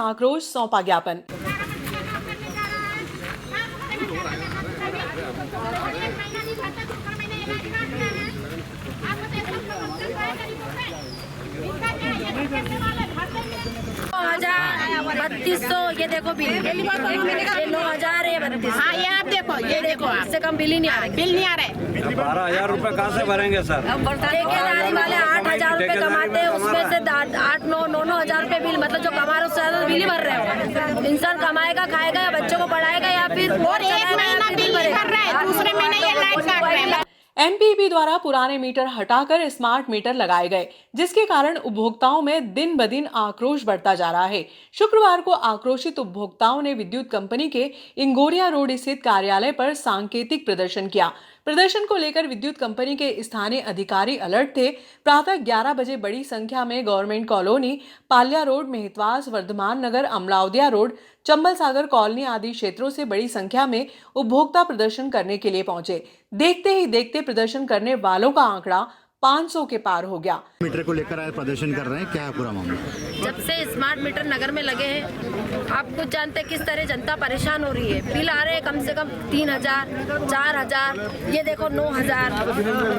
आक्रोश सौंपा ज्ञापन। ये देखो बिल, ये 9,000 है 32। हाँ ये आप देखो, ये देखो, इससे कम बिल ही नहीं आ रहा। बिल नहीं आ रहा है। 12,000 रुपए कहाँ से भरेंगे सर? ठेकेदारी वाले 8,000 रुपए कमाते हैं, उसमें से 8-9 हज़ार रुपए बिल, मतलब जो कमा रहे हैं उससे ज्यादा बिल ही भर रहे हो। इंसान कमाएगा, खाएगा या बच्चों को पढ़ाएगा या फिर और एक महीना बिल नहीं भर रहा है, दूसरे महीने ये लाइट काट रहे हैं। एमपीबी द्वारा पुराने मीटर हटाकर स्मार्ट मीटर लगाए गए, जिसके कारण उपभोक्ताओं में दिन ब दिन आक्रोश बढ़ता जा रहा है। शुक्रवार को आक्रोशित उपभोक्ताओं ने विद्युत कंपनी के इंगोरिया रोड स्थित कार्यालय पर सांकेतिक प्रदर्शन किया। प्रदर्शन को लेकर विद्युत कंपनी के स्थानीय अधिकारी अलर्ट थे। प्रातः 11 बजे बड़ी संख्या में गवर्नमेंट कॉलोनी, पाल्या रोड, मेहतवास, वर्धमान नगर, अमलाउदिया रोड, चंबल सागर कॉलोनी आदि क्षेत्रों से बड़ी संख्या में उपभोक्ता प्रदर्शन करने के लिए पहुंचे। देखते ही देखते प्रदर्शन करने वालों का आंकड़ा 500 के पार हो गया। मीटर को लेकर आए प्रदर्शन कर रहे हैं, क्या है पूरा मामला? जब से स्मार्ट मीटर नगर में लगे हैं, आप कुछ जानते हैं किस तरह जनता परेशान हो रही है। बिल आ रहे हैं कम से कम 3,000, 4,000, ये देखो 9,000,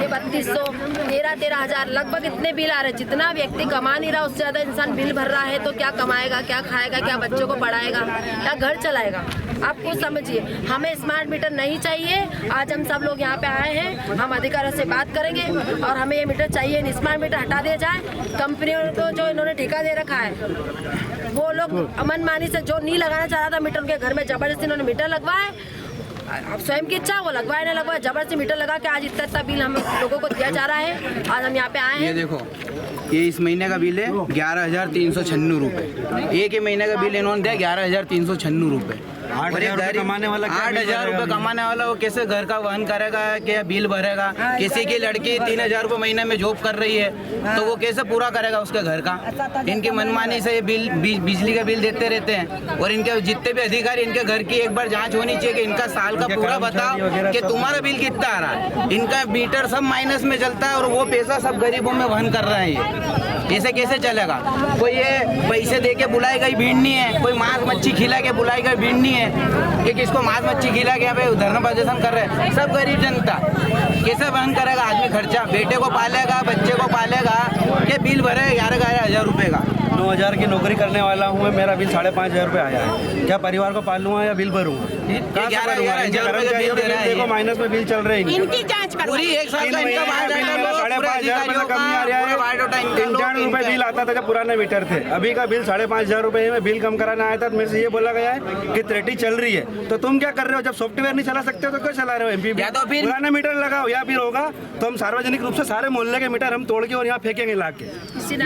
ये 3,200, 13,000, लगभग इतने बिल आ रहे हैं। जितना व्यक्ति कमा नहीं रहा उससे ज्यादा इंसान बिल भर रहा है, तो क्या कमाएगा, क्या खाएगा, क्या बच्चों को पढ़ाएगा, क्या घर चलाएगा? आप कुछ समझिए। हमें स्मार्ट मीटर नहीं चाहिए। आज हम सब लोग यहाँ पे आए हैं, हम अधिकारियों से बात करेंगे और हमें ये मीटर चाहिए नहीं। स्मार्ट मीटर हटा दिया जाए। कंपनियों को जो इन्होंने ठेका दे रखा है, वो लोग मनमानी से जो नहीं लगाना चाह रहा था मीटर, उनके घर में जबरदस्ती इन्होंने मीटर लगवाए। अब स्वयं की इच्छा, वो लगवाए ना लगवाए, जबरदस्ती मीटर लगा के आज इतना बिल हम लोगों को दिया जा रहा है। आज हम यहाँ पे आए हैं। ये देखो, ये इस महीने का बिल है 11,396 रुपये। एक ही महीने का बिल इन्होंने दिया 11,396 रुपये। 8,000 कमाने वाला 8,000 रुपये कमाने वाला वो कैसे घर का वहन करेगा, क्या बिल भरेगा? किसी की लड़की 3,000 रुपये महीने में जॉब कर रही है, तो वो कैसे पूरा करेगा उसके घर का? इनकी मनमानी से ये बिजली का बिल देते रहते हैं। और इनके जितने भी अधिकारी, इनके घर की एक बार जांच होनी चाहिए कि इनका साल का पूरा बताओ कि तुम्हारा बिल कितना आ रहा है। इनका मीटर सब माइनस में चलता है और वो पैसा सब गरीबों में वहन कर रहा है। ये ऐसे कैसे चलेगा? कोई ये पैसे दे के बुलाई गई भीड़ नहीं है, कोई मांस मच्छी खिला के बुलाई गई भीड़ नहीं है कि किसको मांस मच्छी खिला के यहाँ पे धरना प्रदर्शन कर रहे हैं। सब गरीब जनता कैसे वहन करेगा? आदमी खर्चा, बेटे को पालेगा, बच्चे को पालेगा, ये बिल भरे 11,000 रुपये का। 9,000 की नौकरी करने वाला हूँ, मेरा बिल 5,500 रुपये आया है। क्या परिवार को पालूंगा या बिल भरूंगा? 11,000 देखो माइनस में बिल चल रहे हैं। इनकी जांच करो। पूरी एक साल का इनका 5,500 रुपये कमी आ रहा है। 3 रुपये बिल आता था जब पुराने मीटर थे, अभी का बिल 5,500 रुपये में बिल कम कराना आया था। मेरे से ये बोला गया है कि 30 चल रही है, तो तुम क्या कर रहे हो? जब सॉफ्टवेयर नहीं चला सकते तो क्यों चला रहे हो? एमपीबी या तो फिर पुराना मीटर लगाओ, या फिर होगा तो हम सार्वजनिक रूप से सारे मोहल्ले के मीटर हम तोड़ के और यहाँ फेंकेंगे ला के।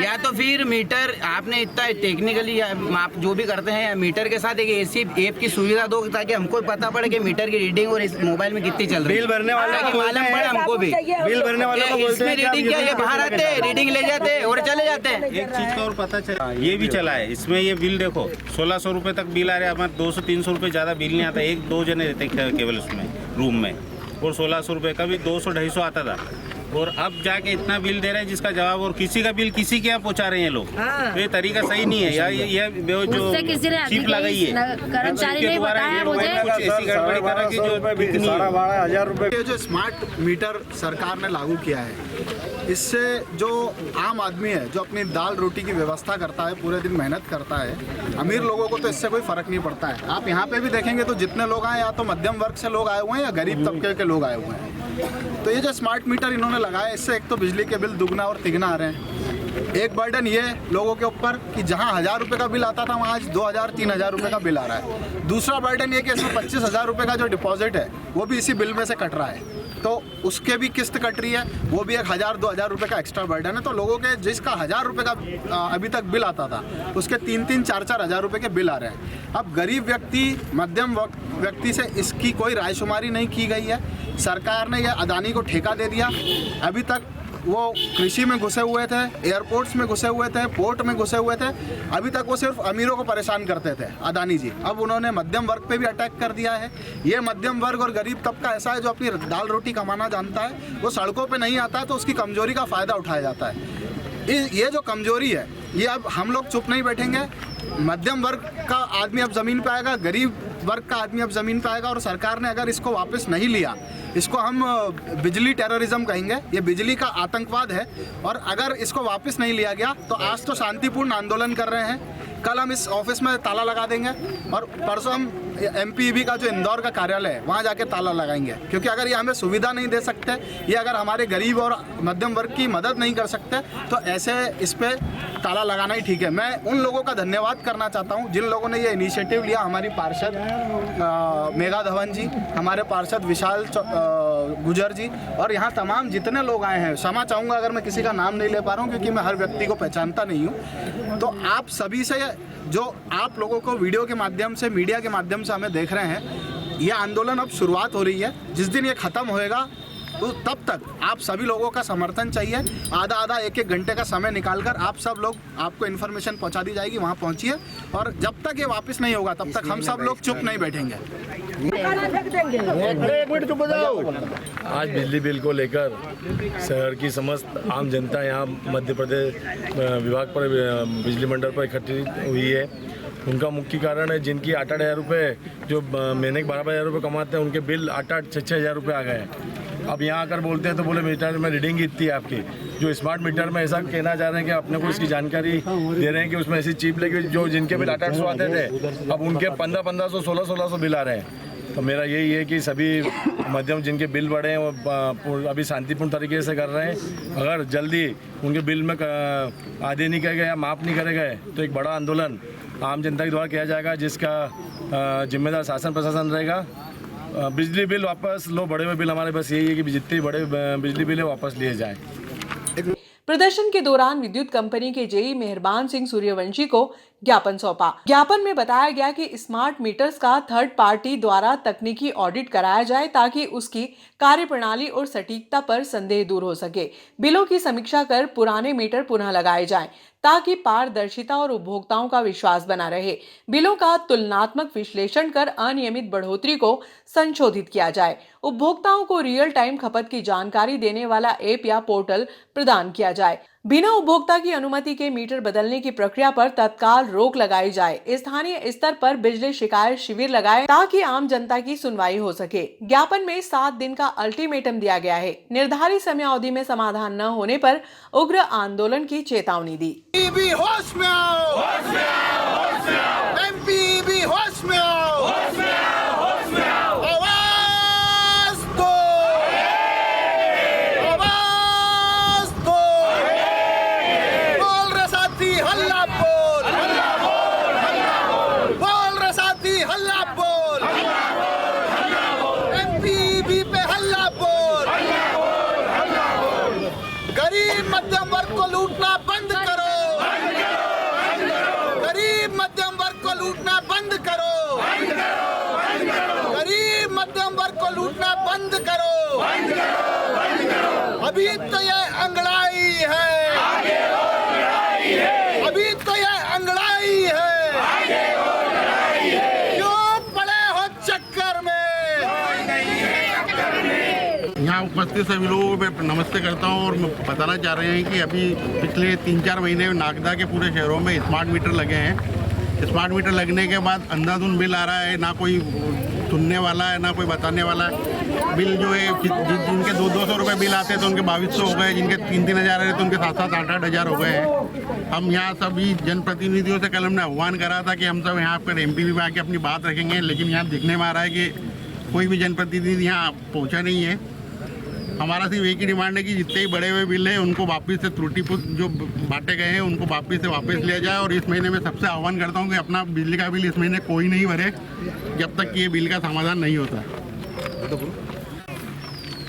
या तो फिर मीटर आपने इतना टेक्निकली आप जो भी करते हैं, मीटर के साथ एक ऐसी ऐप की सुविधा दो ताकि हमको पता पड़े कि मीटर की रीडिंग और इस मोबाइल में कितनी चल रही है। बिल भरने वाले को मालूम पड़े हमको भी। बिल भरने वाले को बोलते हैं रीडिंग क्या, ये बाहर आते हैं, रीडिंग ले जाते हैं और चले जाते हैं। एक चीज का और पता चला, ये भी चला है इसमें। ये बिल देखो 1,600 रुपये तक बिल आ रहा है। हमारे 200-300 रुपये ज़्यादा बिल नहीं आता। 1-2 जने रहते हैं केवल उसमें रूम में, और 1,600 रुपये का भी 200-250 आता था। और अब जाके इतना बिल दे रहे हैं जिसका जवाब, और किसी का बिल किसी के यहाँ पहुँचा रहे हैं लोग। तो ये तरीका सही नहीं है। यार ये जो चिप लगाई है कर्मचारी ने बताया मुझे। ऐसी गड़बड़ी करा कि जो बिकनी है। 12,000 रुपये ये जो स्मार्ट मीटर सरकार ने लागू किया है, इससे जो आम आदमी है, जो अपनी दाल रोटी की व्यवस्था करता है, पूरे दिन मेहनत करता है, अमीर लोगों को तो इससे कोई फर्क नहीं पड़ता है। आप यहाँ पे भी देखेंगे तो जितने लोग आए, या तो मध्यम वर्ग से लोग आए हुए हैं या गरीब तबके के लोग आए हुए हैं। तो ये जो स्मार्ट मीटर इन्होंने लगाया, इससे एक तो बिजली के बिल दुगना और तिगना आ रहे हैं। एक बर्डन ये लोगों के ऊपर कि जहाँ 1,000 रुपये का बिल आता था, वहाँ आज 2,000-3,000 रुपये का बिल आ रहा है। दूसरा बर्डन ये कि इसमें 25,000 रुपये का जो डिपॉजिट है, वो भी इसी बिल में से कट रहा है, तो उसके भी किस्त कट रही है, वो भी एक 1,000-2,000 रुपये का एक्स्ट्रा बर्डन है। तो लोगों के जिसका 1,000 रुपये का अभी तक बिल आता था, उसके 3-3, 4-4 हज़ार रुपये के बिल आ रहे हैं। अब गरीब व्यक्ति, मध्यम व्यक्ति से इसकी कोई रायशुमारी नहीं की गई है। सरकार ने यह अदानी को ठेका दे दिया। अभी तक वो कृषि में घुसे हुए थे, एयरपोर्ट्स में घुसे हुए थे, पोर्ट में घुसे हुए थे। अभी तक वो सिर्फ अमीरों को परेशान करते थे अदानी जी। अब उन्होंने मध्यम वर्ग पे भी अटैक कर दिया है। ये मध्यम वर्ग और गरीब तबका ऐसा है जो अपनी दाल रोटी कमाना जानता है, वो सड़कों पे नहीं आता है, तो उसकी कमजोरी का फ़ायदा उठाया जाता है। ये जो कमजोरी है, ये अब हम लोग चुप नहीं बैठेंगे। मध्यम वर्ग का आदमी अब ज़मीन पे आएगा, गरीब वर्ग का आदमी अब ज़मीन पे आएगा। और सरकार ने अगर इसको वापस नहीं लिया, इसको हम बिजली टेररिज्म कहेंगे, ये बिजली का आतंकवाद है। और अगर इसको वापस नहीं लिया गया तो आज तो शांतिपूर्ण आंदोलन कर रहे हैं, कल हम इस ऑफिस में ताला लगा देंगे और परसों हम MPEB का जो इंदौर का कार्यालय है वहाँ जाके ताला लगाएंगे। क्योंकि अगर ये हमें सुविधा नहीं दे सकते, ये अगर हमारे गरीब और मध्यम वर्ग की मदद नहीं कर सकते, तो ऐसे इस पर ताला लगाना ही ठीक है। मैं उन लोगों का धन्यवाद करना चाहता हूँ जिन लोगों ने ये इनिशिएटिव लिया। हमारी पार्षद मेघा धवन जी, हमारे पार्षद विशाल गुजर जी और यहाँ तमाम जितने लोग आए हैं। क्षमा चाहूँगा अगर मैं किसी का नाम नहीं ले पा रहा हूँ क्योंकि मैं हर व्यक्ति को पहचानता नहीं हूँ। तो आप सभी से, जो आप लोगों को वीडियो के माध्यम से, मीडिया के माध्यम से हमें देख रहे हैं, यह आंदोलन अब शुरुआत हो रही है। जिस दिन ये ख़त्म होएगा तो तब तक आप सभी लोगों का समर्थन चाहिए। आधा आधा एक एक घंटे का समय निकालकर आप सब लोग, आपको इन्फॉर्मेशन पहुंचा दी जाएगी, वहां पहुंचिए। और जब तक ये वापस नहीं होगा तब तक हम सब लोग चुप नहीं बैठेंगे। आज बिजली बिल को लेकर शहर की समस्त आम जनता यहाँ मध्य प्रदेश विभाग पर, बिजली मंडल पर इकट्ठी हुई है। उनका मुख्य कारण है जिनकी 8-8 हज़ार रुपये, जो महीने के 12-12 हज़ार रुपये कमाते हैं, उनके बिल 8-8, 6-6 हज़ार रुपये आ गए हैं। अब यहाँ आकर बोलते हैं तो बोले मीटर में रीडिंग इतनी है आपकी। जो स्मार्ट मीटर में ऐसा कहना चाह रहे हैं कि अपने को इसकी जानकारी दे रहे हैं कि उसमें ऐसी चिप लगी, जो जिनके बिल 800-800 आते थे अब उनके 1500-1500, 1600 बिल आ रहे हैं। तो मेरा यही है कि सभी मध्यम जिनके बिल बढ़े हैं वो अभी शांतिपूर्ण तरीके से कर रहे हैं। अगर जल्दी उनके बिल में आधे नहीं करे गए या माफ़ नहीं करे गए तो एक बड़ा आंदोलन आम जनता के द्वारा किया जाएगा, जिसका जिम्मेदार शासन प्रशासन रहेगा। बिजली बिल वापस लो, बड़े हुए बिल हमारे बस यही है कि जितने बड़े बिजली बिल है वापस लिए जाएं। प्रदर्शन के दौरान विद्युत कंपनी के जेई मेहरबान सिंह सूर्यवंशी को ज्ञापन सौंपा। ज्ञापन में बताया गया कि स्मार्ट मीटर्स का थर्ड पार्टी द्वारा तकनीकी ऑडिट कराया जाए ताकि उसकी कार्यप्रणाली और सटीकता पर संदेह दूर हो सके। बिलों की समीक्षा कर पुराने मीटर पुनः लगाए जाएं ताकि पारदर्शिता और उपभोक्ताओं का विश्वास बना रहे। बिलों का तुलनात्मक विश्लेषण कर अनियमित बढ़ोतरी को संशोधित किया जाए। उपभोक्ताओं को रियल टाइम खपत की जानकारी देने वाला ऐप या पोर्टल प्रदान किया जाए। बिना उपभोक्ता की अनुमति के मीटर बदलने की प्रक्रिया पर तत्काल रोक लगाई जाए। स्थानीय स्तर पर बिजली शिकायत शिविर लगाए ताकि आम जनता की सुनवाई हो सके। ज्ञापन में 7 दिन का अल्टीमेटम दिया गया है। निर्धारित समय अवधि में समाधान न होने पर उग्र आंदोलन की चेतावनी दी। होश में आओ, होश में आओ, होश में आओ। MPEB होश में आओ, होश में आओ, होश में आओ। आवाज दो, आवाज दो। बोल रे साथी हल्ला बोल, हल्ला बोल, हल्ला बोल। बोल रे साथी हल्ला बोल, हल्ला बोल, हल्ला बोल। MPEB पे हल्ला बोल, हल्ला बोल, हल्ला बोल। गरीब मध्यम वर्ग को लूटना बंद करो, गरीब मध्यम वर्ग को लूटना बंद करो, गरीब मध्यम वर्ग को लूटना बंद करो। अभी तो ये अंगड़ाई है, आगे और लड़ाई है। अभी तो ये अंगड़ाई है, आगे और लड़ाई है। क्यों पड़े हो चक्कर में? यहाँ उपस्थित सभी लोगों को नमस्ते करता हूँ और बताना चाह रहे हैं कि अभी पिछले 3-4 महीने में नागदा के पूरे शहरों में स्मार्ट मीटर लगे हैं। स्मार्ट मीटर लगने के बाद अंधाधुंध बिल आ रहा है, ना कोई सुनने वाला है ना कोई बताने वाला है। बिल जो है जिनके 200 रुपये बिल आते हैं तो उनके 2200 हो गए, जिनके 3-3 हज़ार आ रहे तो उनके 7-7, 8-8 हज़ार हो गए हैं। हम यहाँ सभी जनप्रतिनिधियों से कल हमने आह्वान करा था कि हम सब यहाँ पर MPEB में आके अपनी बात रखेंगे, लेकिन यहाँ दिखने में आ रहा है कि कोई भी जनप्रतिनिधि यहाँ पहुँचा नहीं है। हमारा सिर्फ एक ही डिमांड है कि जितने ही बड़े हुए बिल हैं उनको वापस से त्रुटिपूर्ण जो बांटे गए हैं उनको वापस लिया जाए। और इस महीने में सबसे आह्वान करता हूं कि अपना बिजली का बिल इस महीने कोई नहीं भरे जब तक कि ये बिल का समाधान नहीं होता।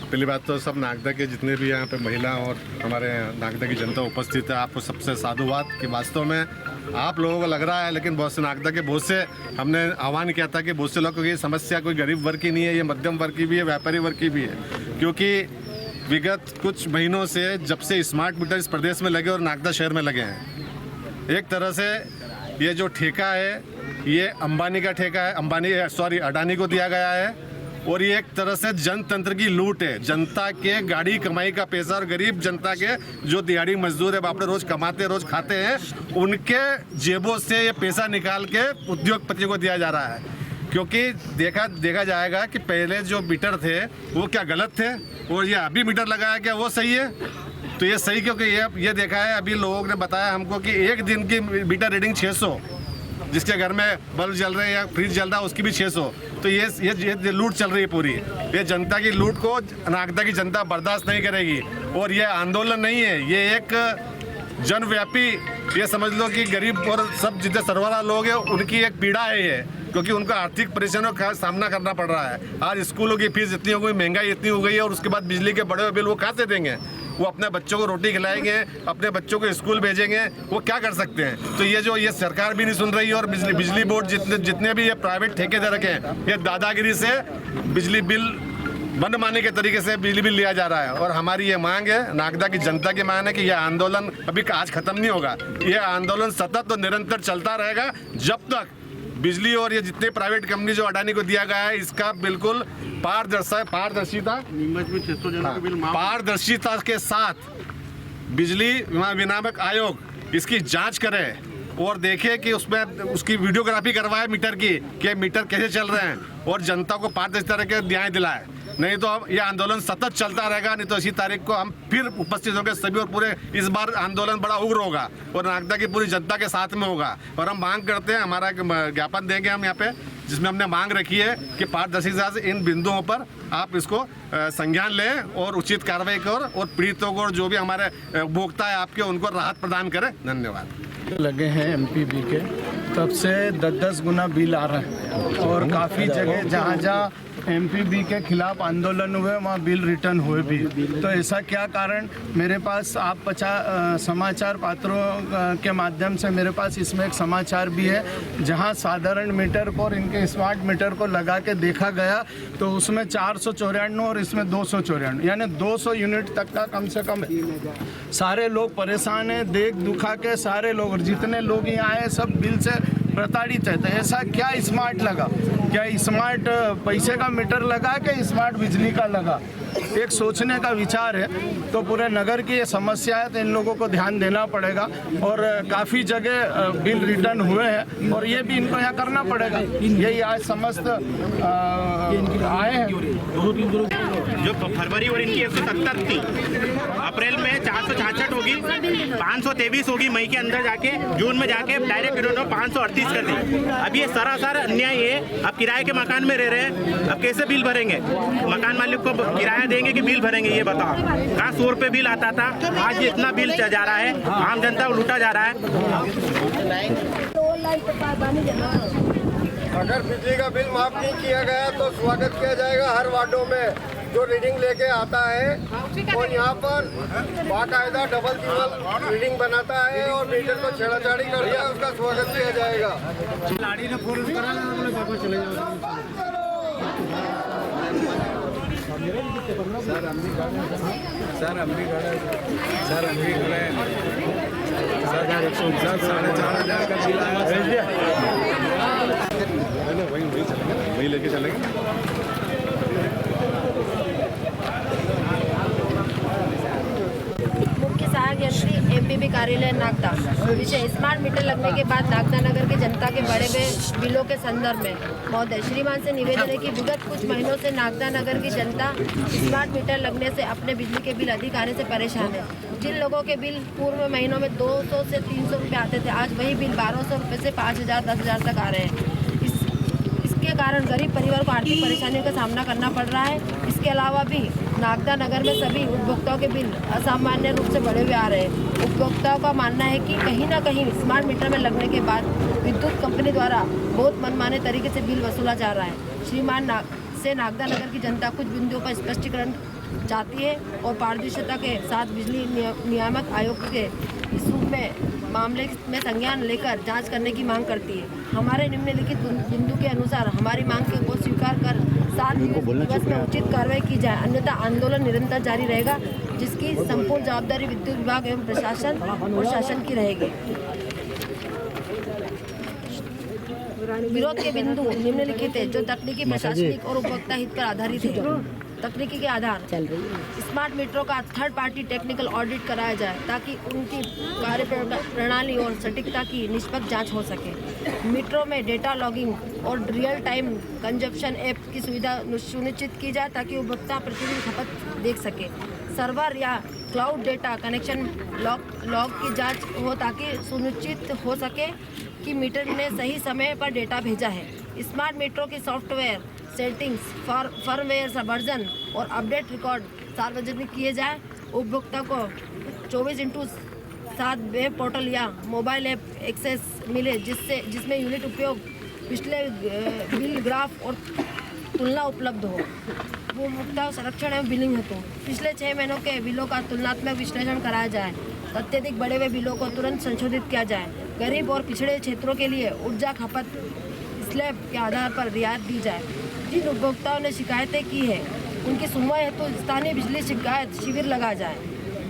पहली बात तो सब नागदा के जितने भी यहाँ पे महिला और हमारे नागदा की जनता उपस्थित है, आपको सबसे साधुवाद कि वास्तव में आप लोगों को लग रहा है, लेकिन बहुत से नागदा के बहुत से हमने आह्वान किया था कि बहुत से लोगों की समस्या कोई गरीब वर्ग की नहीं है, ये मध्यम वर्ग की भी है, व्यापारी वर्ग की भी है। क्योंकि विगत कुछ महीनों से जब से स्मार्ट मीटर इस प्रदेश में लगे और नागदा शहर में लगे हैं, एक तरह से ये जो ठेका है ये अंबानी का ठेका है, अडानी को दिया गया है। और ये एक तरह से जनतंत्र की लूट है। जनता के गाड़ी कमाई का पैसा और गरीब जनता के जो दिहाड़ी मजदूर है बापड़े रोज कमाते रोज खाते हैं, उनके जेबों से ये पैसा निकाल के उद्योगपति को दिया जा रहा है। क्योंकि देखा जाएगा कि पहले जो मीटर थे वो क्या गलत थे और ये अभी मीटर लगाया क्या वो सही है। तो ये सही क्योंकि ये देखा है, अभी लोगों ने बताया हमको कि एक दिन की मीटर रीडिंग 600, जिसके घर में बल्ब जल रहे हैं या फ्रिज जल रहा है उसकी भी 600। तो ये लूट चल रही है पूरी। ये जनता की लूट को नागदा की जनता बर्दाश्त नहीं करेगी। और ये आंदोलन नहीं है, ये एक जनव्यापी, ये समझ लो कि गरीब और सब जितने सरवरा लोग हैं उनकी एक पीड़ा है ये, क्योंकि उनको आर्थिक परेशानियों का सामना करना पड़ रहा है। आज स्कूलों की फीस इतनी हो गई, महंगाई इतनी हो गई है और उसके बाद बिजली के बड़े बिल वो कहाँ से देंगे। वो अपने बच्चों को रोटी खिलाएंगे, अपने बच्चों को स्कूल भेजेंगे, वो क्या कर सकते हैं। तो ये सरकार भी नहीं सुन रही है और बिजली बोर्ड जितने भी ये प्राइवेट ठेकेदार हैं, ये दादागिरी से बिजली बिल मनमाने के तरीके से बिजली बिल लिया जा रहा है। और हमारी ये मांग है, नागदा की जनता की मांग है कि यह आंदोलन अभी आज खत्म नहीं होगा। ये आंदोलन सतत और निरंतर चलता रहेगा जब तक बिजली और ये जितने प्राइवेट कंपनी जो अडानी को दिया गया है इसका बिल्कुल पारदर्शिता के साथ बिजली विनियामक आयोग इसकी जांच करे और देखे कि उसमें उसकी वीडियोग्राफी करवाए मीटर की, कि मीटर कैसे चल रहे हैं और जनता को पारदर्शिता के न्याय दिलाए। नहीं तो अब यह आंदोलन सतत चलता रहेगा। नहीं तो इसी तारीख को हम फिर उपस्थित होंगे सभी और पूरे इस बार आंदोलन बड़ा उग्र होगा और नागदा की पूरी जनता के साथ में होगा। और हम मांग करते हैं, हमारा ज्ञापन देंगे हम यहाँ पे, जिसमें हमने मांग रखी है कि पारदर्शिता से इन बिंदुओं पर आप इसको संज्ञान लें और उचित कार्रवाई करें और पीड़ितों को और जो भी हमारे उपभोक्ता है आपके उनको राहत प्रदान करें। धन्यवाद। लगे हैं एमपीबी के, तब से 10-10 गुना बिल आ रहा है और काफ़ी जगह जहाँ एमपीबी के खिलाफ आंदोलन हुए वहाँ बिल रिटर्न हुए भी। तो ऐसा क्या कारण, मेरे पास आप समाचार पात्रों के माध्यम से मेरे पास इसमें एक समाचार भी है, जहाँ साधारण मीटर को और इनके स्मार्ट मीटर को लगा के देखा गया तो उसमें 494 और इसमें 294, यानी 200 यूनिट तक का कम से कम। सारे लोग परेशान हैं, देख दुखा के सारे लोग, और जितने लोग यहाँ आए सब बिल से प्रताड़ित है। तो ऐसा क्या स्मार्ट लगा, क्या स्मार्ट पैसे का मीटर लगा कि स्मार्ट बिजली का लगा, एक सोचने का विचार है। तो पूरे नगर की ये समस्या है, तो इन लोगों को ध्यान देना पड़ेगा। और काफ़ी जगह बिल रिटर्न हुए हैं और ये भी इनको यहाँ करना पड़ेगा। यही आज समस्त आए हैं। जो फरवरी और इनकी 170 थी, अप्रैल में 466 होगी, 523 होगी मई के अंदर जाके, जून में जाके डायरेक्ट इन्होंने 538 कर दी। अब ये सरासर अन्याय है। अब किराए के मकान में रह रहे हैं, अब कैसे बिल भरेंगे? मकान मालिक को किराया देंगे कि बिल भरेंगे, ये बताओ। कहाँ 100 रुपये बिल आता था, आज इतना बिल जा रहा है, आम जनता को लूटा जा रहा है। अगर बिजली का बिल माफ नहीं किया गया तो स्वागत किया जाएगा हर वार्डों में जो रीडिंग लेके आता है और यहाँ पर बाकायदा डबल टिबल रीडिंग बनाता है और मीटर को छेड़ाछाड़ी कर दिया, उसका स्वागत किया जाएगा। वही लेके चलेंगे। मुख्य सहायक यंत्री एमपीबी कार्यालय नागदा। विषय स्मार्ट मीटर लगने के बाद नागदा नगर की जनता के बढ़े हुए बिलों के संदर्भ में महोदय श्रीमान से निवेदन है कि विगत कुछ महीनों से नागदा नगर की जनता स्मार्ट मीटर लगने से अपने बिजली के बिल अधिक आने से परेशान है। जिन लोगों के बिल पूर्व महीनों में 200 से 300 रुपये आते थे, आज वही बिल 1200 रुपये से 5000 10,000 तक आ रहे हैं। इसके कारण गरीब परिवार को आर्थिक परेशानियों का सामना करना पड़ रहा है। इसके अलावा भी नागदा नगर में सभी उपभोक्ताओं के बिल असामान्य रूप से बढ़े हुए आ रहे हैं। उपभोक्ताओं का मानना है कि कहीं ना कहीं स्मार्ट मीटर में लगने के बाद विद्युत कंपनी द्वारा बहुत मनमाने तरीके से बिल वसूला जा रहा है। श्रीमान से नागदा नगर की जनता कुछ बिंदुओं पर स्पष्टीकरण चाहती है और पारदर्शिता के साथ बिजली नियामक आयोग के इस रूप में मामले में संज्ञान लेकर जांच करने की मांग करती है। हमारे निम्नलिखित बिंदु के अनुसार हमारी मांग को स्वीकार कर 7 दिवस में उचित कार्रवाई की जाए, अन्यथा आंदोलन निरंतर जारी रहेगा, जिसकी संपूर्ण जवाबदारी विद्युत विभाग एवं प्रशासन और शासन की रहेगी। विरोध के बिंदु निम्नलिखित है जो तकनीकी, प्रशासनिक और उपभोक्ता हित पर आधारित है। तकनीकी के आधार चल रही है। स्मार्ट मीटरों का थर्ड पार्टी टेक्निकल ऑडिट कराया जाए ताकि उनकी कार्य प्रणाली और सटीकता की निष्पक्ष जांच हो सके। मीटरों में डेटा लॉगिंग और रियल टाइम कंजप्शन ऐप की सुविधा सुनिश्चित की जाए ताकि उपभोक्ता प्रतिदिन खपत देख सके। सर्वर या क्लाउड डेटा कनेक्शन लॉग की जांच हो ताकि सुनिश्चित हो सके कि मीटर ने सही समय पर डेटा भेजा है। स्मार्ट मीटरों की सॉफ्टवेयर सेटिंग्स, फर्मवेयर वर्जन और अपडेट रिकॉर्ड सार्वजनिक किए जाए। उपभोक्ता को 24/7 वेब पोर्टल या मोबाइल ऐप एक्सेस मिले जिसमें यूनिट उपयोग, पिछले बिल ग्राफ और तुलना उपलब्ध हो। उपभोक्ता संरक्षण एवं बिलिंग हेतु पिछले 6 महीनों के बिलों का तुलनात्मक विश्लेषण कराया जाए। अत्यधिक बढ़े हुए बिलों को तुरंत संशोधित किया जाए। गरीब और पिछड़े क्षेत्रों के लिए ऊर्जा खपत स्लैब के आधार पर रियायत दी जाए। जिन उपभोक्ताओं ने शिकायतें की है उनकी सुनवाई हेतु स्थानीय बिजली शिकायत शिविर लगाया जाए।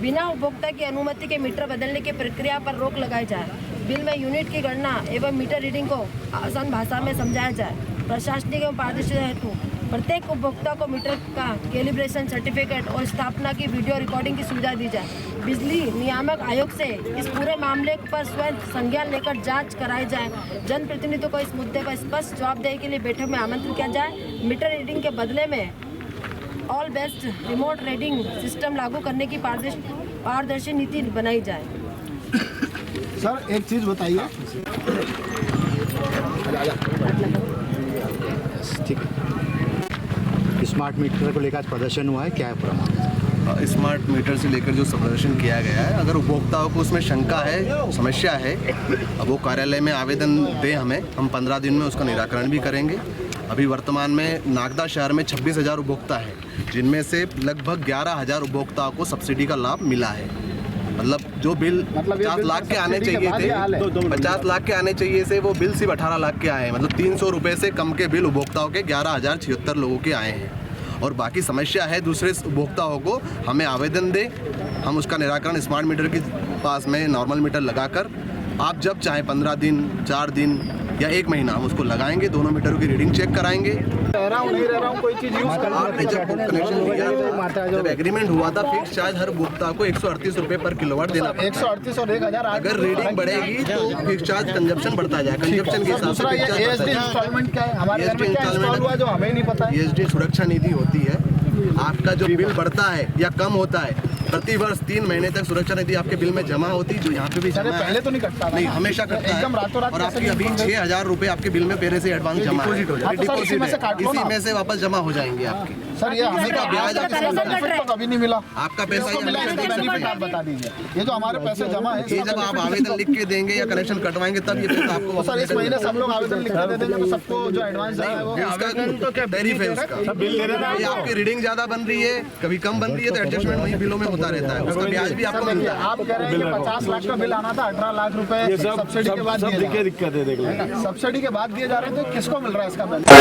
बिना उपभोक्ता की अनुमति के मीटर बदलने की प्रक्रिया पर रोक लगाई जाए। बिल में यूनिट की गणना एवं मीटर रीडिंग को आसान भाषा में समझाया जाए। प्रशासनिक एवं पारदर्शिता हेतु प्रत्येक उपभोक्ता को मीटर का कैलिब्रेशन सर्टिफिकेट और स्थापना की वीडियो रिकॉर्डिंग की सुविधा दी जाए। बिजली नियामक आयोग से इस पूरे मामले पर स्वयं संज्ञान लेकर जांच कराई जाए। जनप्रतिनिधियों को इस मुद्दे पर स्पष्ट जवाबदेही के लिए बैठक में आमंत्रित किया जाए। मीटर रीडिंग के बदले में all best remote reading system लागू करने की पारदर्शी नीति बनाई जाए। सर एक चीज़ बताइए। ठीक है, स्मार्ट मीटर को लेकर आज प्रदर्शन हुआ है, क्या है पूरा मामला? स्मार्ट मीटर से लेकर जो प्रदर्शन किया गया है, अगर उपभोक्ताओं को उसमें शंका है, समस्या है, अब वो कार्यालय में आवेदन दें हमें, हम 15 दिन में उसका निराकरण भी करेंगे। अभी वर्तमान में नागदा शहर में 26,000 उपभोक्ता है, जिनमें से लगभग 11,000 उपभोक्ताओं को सब्सिडी का लाभ मिला है। मतलब जो बिल 50 लाख के आने चाहिए थे, 50 लाख के आने चाहिए से वो बिल सिर्फ 18 लाख के आए हैं। मतलब 300 रुपये से कम के बिल उपभोक्ताओं के 11,076 लोगों के आए हैं। और बाकी समस्या है दूसरे उपभोक्ताओं को, हमें आवेदन दें, हम उसका निराकरण स्मार्ट मीटर के पास में नॉर्मल मीटर लगाकर आप जब चाहें 15 दिन, 4 दिन या 1 महीना हम उसको लगाएंगे, दोनों मीटरों की रीडिंग चेक कराएंगे। रह रहा हूँ नहीं रह रहा हूँ कोई चीज़ यूज़ करना। आपने जब कनेक्शन लिया था, जब एग्रीमेंट हुआ था, फिक्स चार्ज हर उपभोक्ता को 138 रुपये पर किलोवाट देना पड़ता है। 138 और 1000। अगर रीडिंग बढ़ेगी तो फिक्स चार्ज कंजप्शन बढ़ता जाए, कंजप्शन के हिसाब से इंस्टॉलमेंट क्या है हमारे घर में, क्या इंस्टॉल हुआ जो हमें नहीं पता। ESD सुरक्षा निधि होती है। आपका जो बिल बढ़ता है या कम होता है, प्रति वर्ष 3 महीने तक सुरक्षा निधि आपके बिल में जमा होती है, जो यहाँ पे भी जमा पहले तो नहीं कटता, नहीं हमेशा कटता है। एकदम रातों रात। और आपकी अभी 6,000 रुपये आपके बिल में पहले से एडवांस जमा है, डिपॉजिट है, इसी में से वापस जमा हो जाएंगे आपके। सर ये हमें का ब्याज तो कभी नहीं मिला, आपका पैसा आप बता दीजिए। ये जो हमारे पैसे जमा है, ये जब आप आवेदन लिख के देंगे या कनेक्शन कटवाएंगे तब ये पैसा आपको। सर इस महीने सब लोग आवेदन लिख के दे देंगे तो सबको जो एडवांस है वो टैरिफ है उसका। ये आपकी रीडिंग ज्यादा बन रही है, कभी कम बन रही है, तो एडजस्टमेंट वही बिलों में होता रहता है, उसका ब्याज भी आपको मिलता है। आप कह रहे हैं कि 50 लाख का बिल आना था, 18 लाख रुपए सब्सिडी के बाद दिक्कत है। सब्सिडी के बाद दिए जा रहे थे, किसको मिल रहा है इसका बेनिफिट?